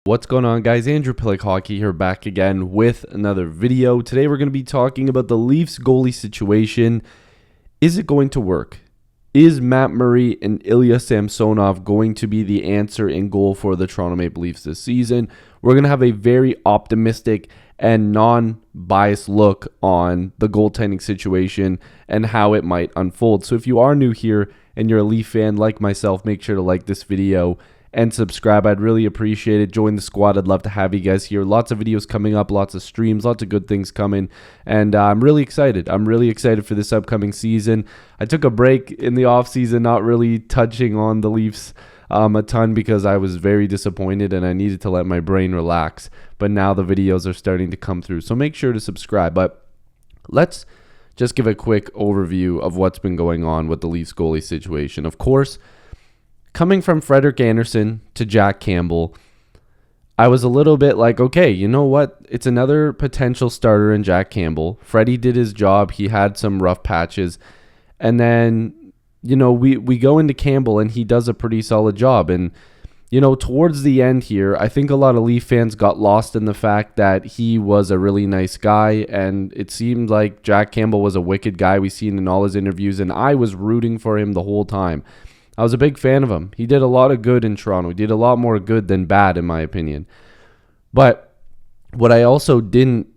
What's going on, guys? Andrew Piluk Hockey here, back again with another video. Today we're going to be talking about the Leafs goalie situation. Is it going to work? Is Matt Murray and Ilya Samsonov going to be the answer in goal for the Toronto Maple Leafs this season? We're going to have a very optimistic and non-biased look on the goaltending situation and how it might unfold. So if you are new here and you're a Leaf fan like myself, make sure to like this video and subscribe. I'd really appreciate it. Join the squad. I'd love to have you guys here. Lots of videos coming up, lots of streams, lots of good things coming, and I'm really excited. I'm really excited for this upcoming season. I took a break in the offseason, not really touching on the Leafs a ton because I was very disappointed and I needed to let my brain relax. But now the videos are starting to come through, so make sure to subscribe. But let's just give a quick overview of what's been going on with the Leafs goalie situation. Of course, coming from Frederik Andersen to Jack Campbell, I was a little bit like, okay, you know what? It's another potential starter in Jack Campbell. Freddie did his job. He had some rough patches. And then, we go into Campbell and he does a pretty solid job. And, towards the end here, I think a lot of Leaf fans got lost in the fact that he was a really nice guy. And it seemed like Jack Campbell was a wicked guy. We've seen in all his interviews. And I was rooting for him the whole time. I was a big fan of him. He did a lot of good in Toronto. He did a lot more good than bad, in my opinion. But what I also didn't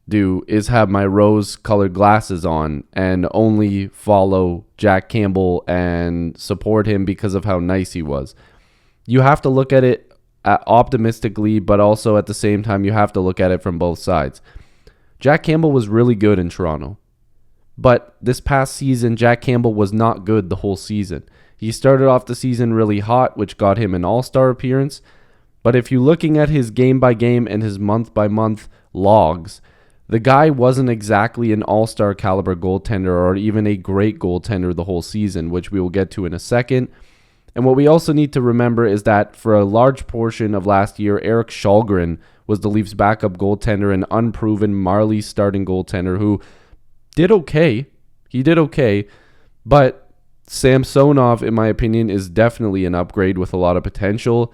do is have my rose-colored glasses on and only follow Jack Campbell and support him because of how nice he was. You have to look at it optimistically, but also at the same time, you have to look at it from both sides. Jack Campbell was really good in Toronto. But this past season, Jack Campbell was not good the whole season. He started off the season really hot, which got him an all-star appearance. But if you're looking at his game-by-game and his month-by-month logs, the guy wasn't exactly an all-star caliber goaltender or even a great goaltender the whole season, which we will get to in a second. And what we also need to remember is that for a large portion of last year, Erik Källgren was the Leafs' backup goaltender, an unproven Marlies starting goaltender who did okay. He did okay, but Samsonov, in my opinion, is definitely an upgrade with a lot of potential,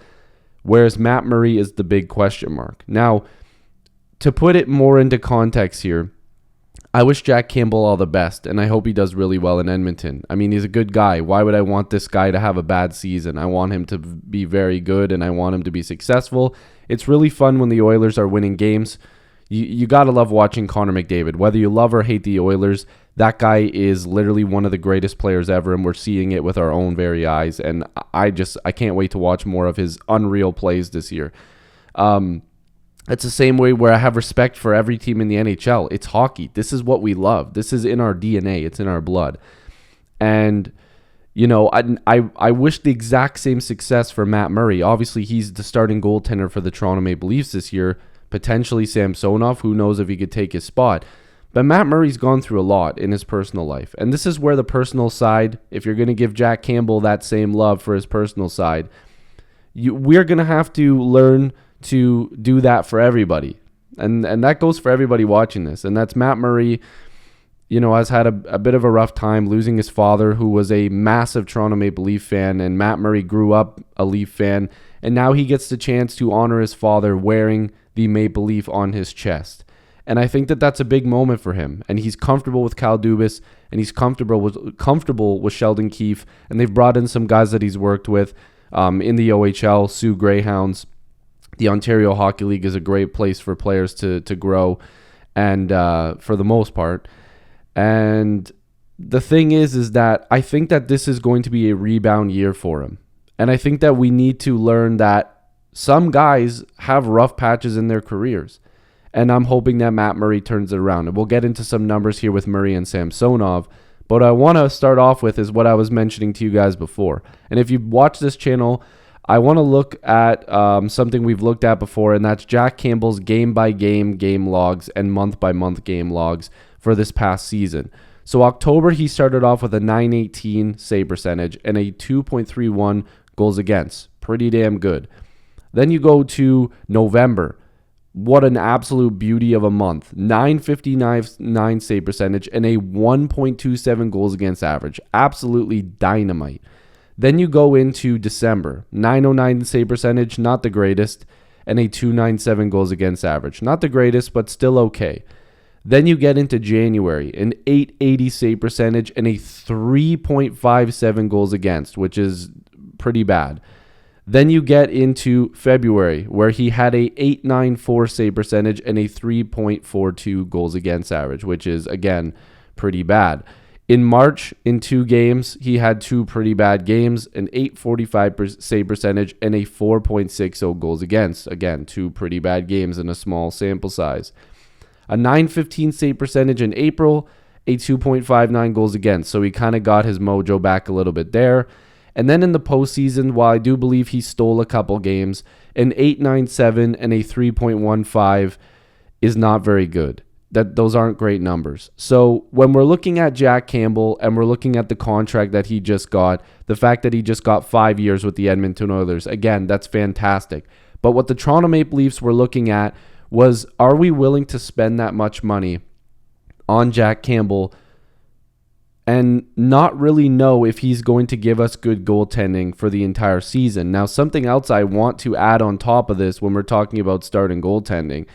whereas Matt Murray is the big question mark. Now, to put it more into context here, I wish Jack Campbell all the best, and I hope he does really well in Edmonton. I mean, he's a good guy. Why would I want this guy to have a bad season? I want him to be very good, and I want him to be successful. It's really fun when the Oilers are winning games. You got to love watching Connor McDavid. Whether you love or hate the Oilers, that guy is literally one of the greatest players ever, and we're seeing it with our own very eyes. And I can't wait to watch more of his unreal plays this year. It's the same way where I have respect for every team in the NHL. It's hockey. This is what we love. This is in our DNA. It's in our blood. And, I wish the exact same success for Matt Murray. Obviously, he's the starting goaltender for the Toronto Maple Leafs this year. Potentially Samsonov, who knows if he could take his spot. But Matt Murray's gone through a lot in his personal life. And this is where the personal side, if you're going to give Jack Campbell that same love for his personal side, we're going to have to learn to do that for everybody. And that goes for everybody watching this. And that's Matt Murray, has had a bit of a rough time losing his father, who was a massive Toronto Maple Leaf fan. And Matt Murray grew up a Leaf fan. And now he gets the chance to honor his father wearing the Maple Leaf on his chest. And I think that that's a big moment for him. And he's comfortable with Kyle Dubas, and he's comfortable with Sheldon Keefe. And they've brought in some guys that he's worked with in the OHL, Sioux Greyhounds. The Ontario Hockey League is a great place for players to grow, and for the most part. And the thing is that I think that this is going to be a rebound year for him. And I think that we need to learn that some guys have rough patches in their careers. And I'm hoping that Matt Murray turns it around. And we'll get into some numbers here with Murray and Samsonov. But what I want to start off with is what I was mentioning to you guys before. And if you've watched this channel, I want to look at something we've looked at before, and that's Jack Campbell's game-by-game game logs and month-by-month game logs for this past season. So October, he started off with a .918 save percentage and a 2.31 goals against. Pretty damn good. Then you go to November. What an absolute beauty of a month. .959 save percentage and a 1.27 goals against average. Absolutely dynamite. Then you go into December. .909 save percentage, not the greatest. and a 297 goals against average. Not the greatest, but still okay. Then you get into January, an 880 save percentage and a 3.57 goals against, which is pretty bad. Then you get into February, where he had a 894 save percentage and a 3.42 goals against average, which is, again, pretty bad. In March, in 2 games, he had 2 pretty bad games, an 845 save percentage and a 4.60 goals against. Again, 2 pretty bad games in a small sample size. A 915 save percentage in April, a 2.59 goals against. So he kind of got his mojo back a little bit there. And then in the postseason, while I do believe he stole a couple games, an 897 and a 3.15 is not very good. Those aren't great numbers. So when we're looking at Jack Campbell and we're looking at the contract that he just got, the fact that he just got 5 years with the Edmonton Oilers, again, that's fantastic. But what the Toronto Maple Leafs were looking at was, are we willing to spend that much money on Jack Campbell and not really know if he's going to give us good goaltending for the entire season? Now, something else I want to add on top of this when we're talking about starting goaltending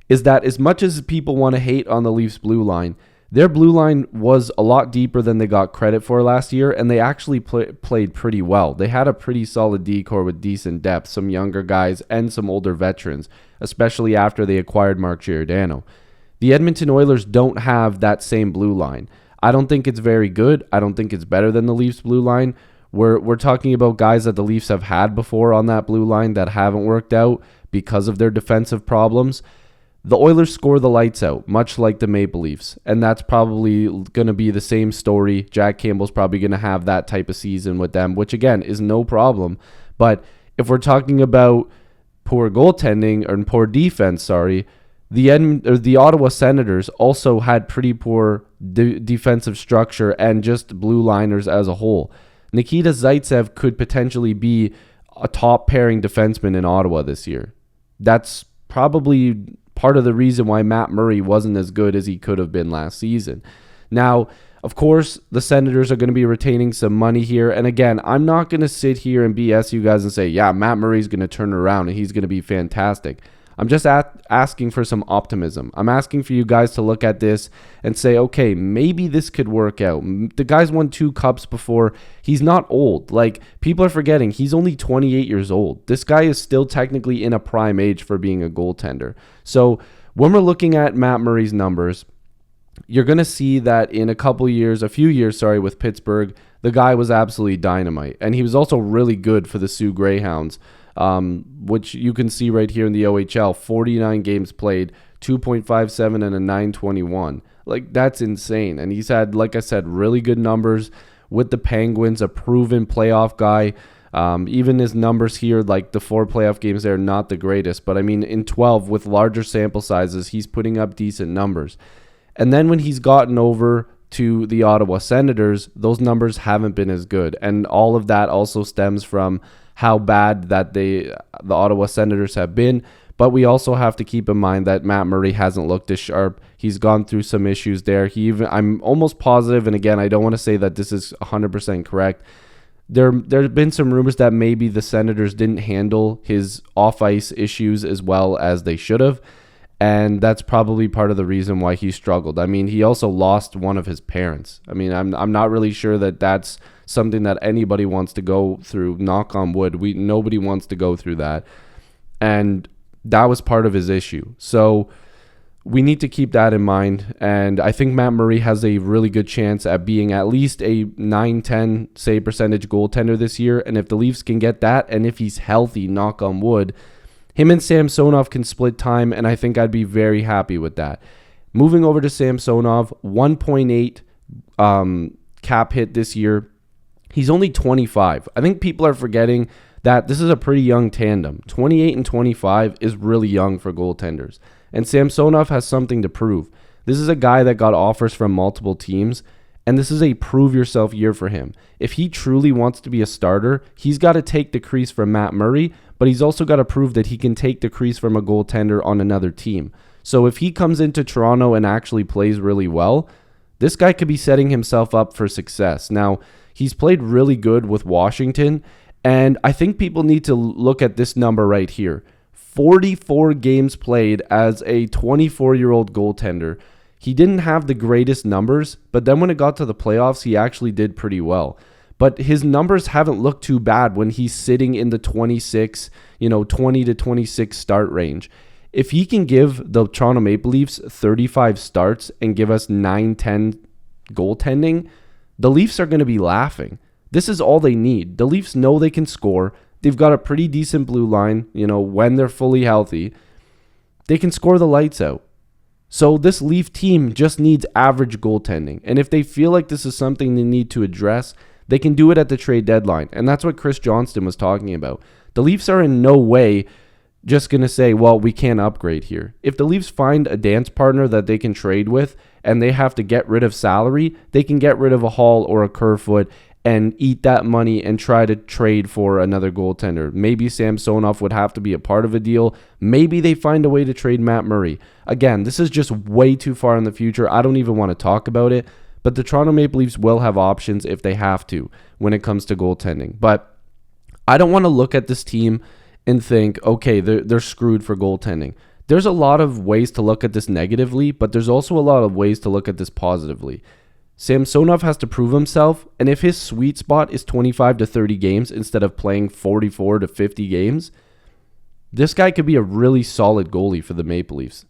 is that as much as people want to hate on the Leafs blue line, their blue line was a lot deeper than they got credit for last year, and they actually played pretty well. They had a pretty solid D-core with decent depth, some younger guys and some older veterans, especially after they acquired Mark Giordano. The Edmonton Oilers don't have that same blue line. I don't think it's very good. I don't think it's better than the Leafs blue line. We're talking about guys that the Leafs have had before on that blue line that haven't worked out because of their defensive problems. The Oilers score the lights out, much like the Maple Leafs, and that's probably going to be the same story. Jack Campbell's probably going to have that type of season with them, which again is no problem. But if we're talking about poor goaltending or poor defense, the Ottawa Senators also had pretty poor defensive structure and just blue liners as a whole. Nikita Zaitsev could potentially be a top pairing defenseman in Ottawa this year. That's probably part of the reason why Matt Murray wasn't as good as he could have been last season. Now, of course, the Senators are going to be retaining some money here. And again, I'm not going to sit here and BS you guys and say, yeah, Matt Murray's going to turn around and he's going to be fantastic. I'm just asking for some optimism. I'm asking for you guys to look at this and say, okay, maybe this could work out. The guy's won 2 cups before. He's not old. Like, people are forgetting, he's only 28 years old. This guy is still technically in a prime age for being a goaltender. So when we're looking at Matt Murray's numbers, you're going to see that in a few years, with Pittsburgh, the guy was absolutely dynamite. And he was also really good for the Sioux Greyhounds, which you can see right here in the OHL. 49 games played, 2.57 and a 921. Like, that's insane. And he's had, like I said, really good numbers with the Penguins, a proven playoff guy. Even his numbers here, like the 4 playoff games, they're not the greatest. But I mean, in 12 with larger sample sizes, he's putting up decent numbers. And then when he's gotten over to the Ottawa Senators, those numbers haven't been as good. And all of that also stems from how bad that the Ottawa Senators have been. But we also have to keep in mind that Matt Murray hasn't looked as sharp. He's gone through some issues there. I'm almost positive, and again, I don't want to say that this is 100% correct. There have been some rumors that maybe the Senators didn't handle his off-ice issues as well as they should have. And that's probably part of the reason why he struggled. I mean, he also lost one of his parents. I mean, I'm not really sure that that's something that anybody wants to go through. Knock on wood. Nobody wants to go through that. And that was part of his issue. So we need to keep that in mind. And I think Matt Murray has a really good chance at being at least a 9-10 save percentage goaltender this year. And if the Leafs can get that, and if he's healthy, knock on wood, him and Samsonov can split time, and I think I'd be very happy with that. Moving over to Samsonov, 1.8 cap hit this year. He's only 25. I think people are forgetting that this is a pretty young tandem. 28 and 25 is really young for goaltenders. And Samsonov has something to prove. This is a guy that got offers from multiple teams, and this is a prove-yourself year for him. If he truly wants to be a starter, he's got to take the crease from Matt Murray, but he's also got to prove that he can take the crease from a goaltender on another team. So if he comes into Toronto and actually plays really well, this guy could be setting himself up for success. Now, he's played really good with Washington, and I think people need to look at this number right here. 44 games played as a 24-year-old goaltender. He didn't have the greatest numbers, but then when it got to the playoffs, he actually did pretty well. But his numbers haven't looked too bad when he's sitting in the 20 to 26 start range. If he can give the Toronto Maple Leafs 35 starts and give us 9-10 goaltending, the Leafs are going to be laughing. This is all they need. The Leafs know they can score. They've got a pretty decent blue line, when they're fully healthy. They can score the lights out. So this Leaf team just needs average goaltending. And if they feel like this is something they need to address, they can do it at the trade deadline. And that's what Chris Johnston was talking about. The Leafs are in no way just going to say, well, we can't upgrade here. If the Leafs find a dance partner that they can trade with and they have to get rid of salary, they can get rid of a Hall or a Kerfoot and eat that money and try to trade for another goaltender. Maybe Samsonov would have to be a part of a deal. Maybe they find a way to trade Matt Murray. Again, this is just way too far in the future. I don't even want to talk about it. But the Toronto Maple Leafs will have options if they have to when it comes to goaltending. But I don't want to look at this team and think, okay, they're screwed for goaltending. There's a lot of ways to look at this negatively, but there's also a lot of ways to look at this positively. Samsonov has to prove himself, and if his sweet spot is 25 to 30 games instead of playing 44 to 50 games, this guy could be a really solid goalie for the Maple Leafs.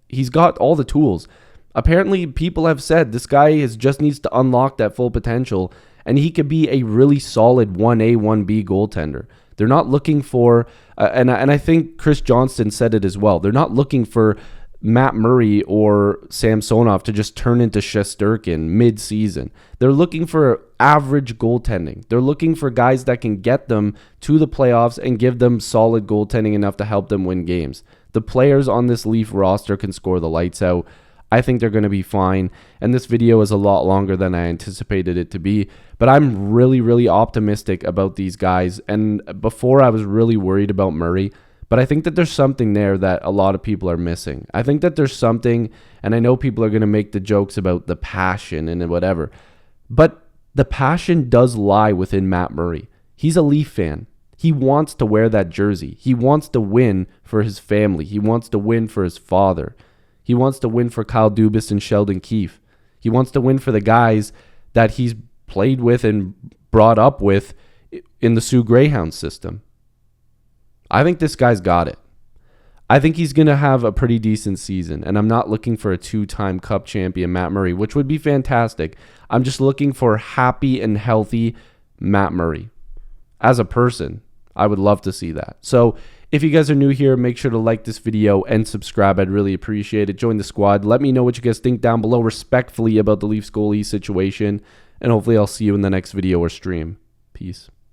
He's got all the tools. Apparently, people have said this guy just needs to unlock that full potential, and he could be a really solid 1A, 1B goaltender. They're not looking for, and I think Chris Johnston said it as well, they're not looking for Matt Murray or Samsonov to just turn into Shesterkin mid-season. They're looking for average goaltending. They're looking for guys that can get them to the playoffs and give them solid goaltending enough to help them win games. The players on this Leaf roster can score the lights out. I think they're going to be fine, and this video is a lot longer than I anticipated it to be, but I'm really, really optimistic about these guys, and before I was really worried about Murray, but I think that there's something there that a lot of people are missing. I think that there's something, and I know people are going to make the jokes about the passion and whatever, but the passion does lie within Matt Murray. He's a Leaf fan. He wants to wear that jersey. He wants to win for his family. He wants to win for his father. He wants to win for Kyle Dubas and Sheldon Keefe. He wants to win for the guys that he's played with and brought up with in the Sioux Greyhound system. I think this guy's got it. I think he's going to have a pretty decent season, and I'm not looking for a two-time Cup champion Matt Murray, which would be fantastic. I'm just looking for happy and healthy Matt Murray. As a person, I would love to see that. So if you guys are new here, make sure to like this video and subscribe. I'd really appreciate it. Join the squad. Let me know what you guys think down below respectfully about the Leafs goalie situation, and hopefully I'll see you in the next video or stream. Peace.